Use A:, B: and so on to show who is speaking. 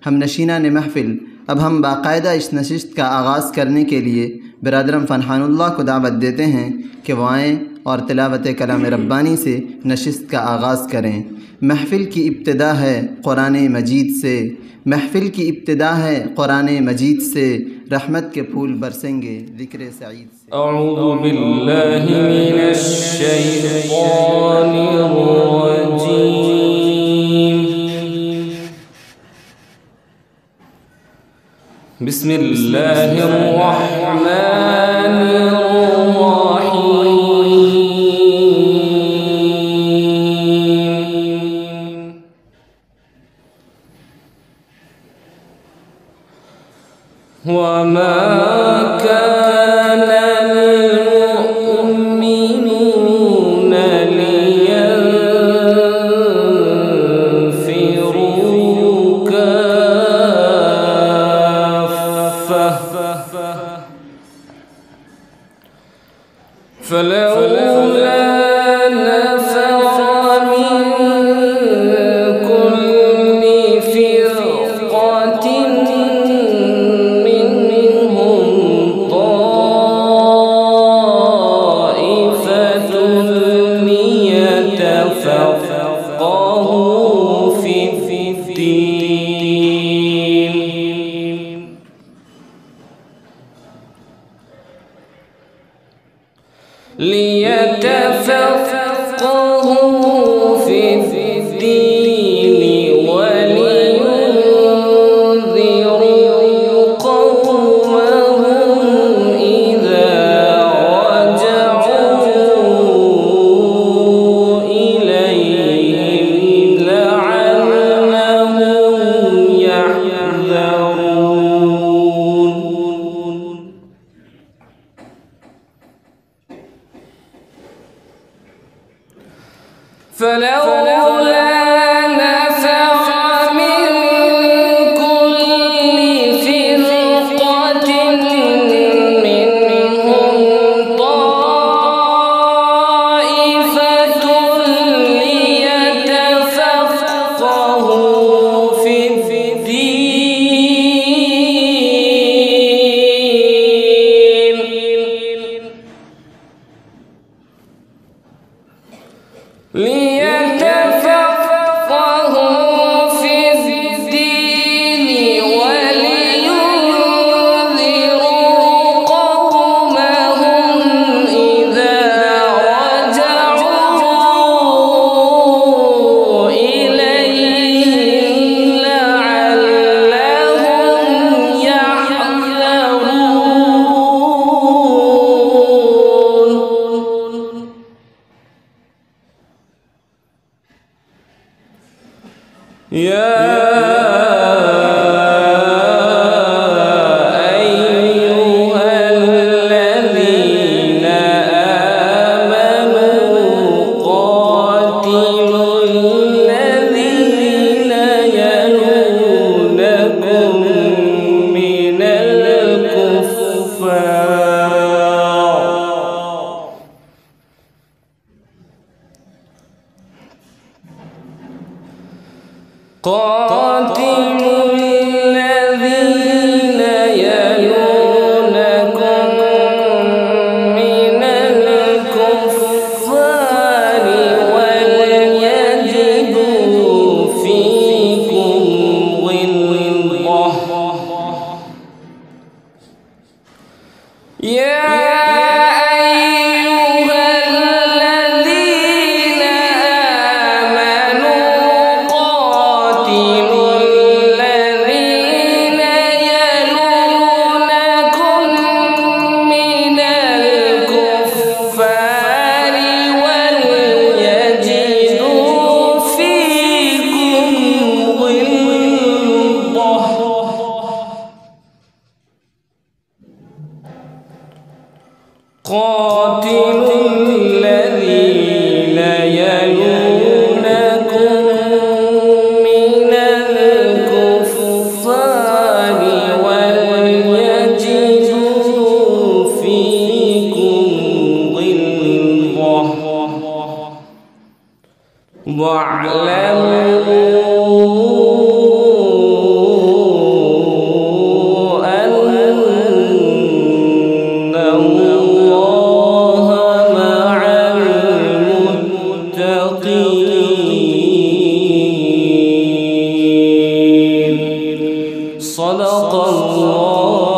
A: हम नशीनान महफ़िल अब हम बाकायदा इस नशिस्त का आगाज़ करने के लिए बिरादरम फ़नहानुल्लाह को दावत देते हैं कि वो आएँ और तिलावत कलाम रब्बानी से नशिस्त का आगाज़ करें। महफ़िल की इब्तिदा है कुरान मजीद से, महफ़िल की इब्तिदा है कुरान मजीद से, रहमत के फूल बरसेंगे ज़िक्र सईद से।
B: अऊज़ु बिल्लाहि मिनश शैतानिर रजीम। बिस्मिल्लाहिर रहमानिर रहीम। वमा कान लिलमुअ्मिनीन लियंफिरू काफ़्फ़ा फलौला नफ़र मिन कुल्ली फ़िरक़तिन ليتفقهوا في الدين ولينذروا قومهم إذا رجعوا إليهم لعلهم يحذرون. فلولا نفر من كل فرقة منهم طائفة ليتفقهوا في الدين ولينذروا قومهم إذا رجعوا إليهم لعلهم يحذرون. يا أيها الذين آمنوا قاتلوا الذين يلونكم من الكفار قاتلوا الذين يلونكم من الكفار وليجدوا فيكم غلظة. يا قاتلوا الذين يلونكم من الكفار وليجدوا فيكم غلظة واعلموا صدق الله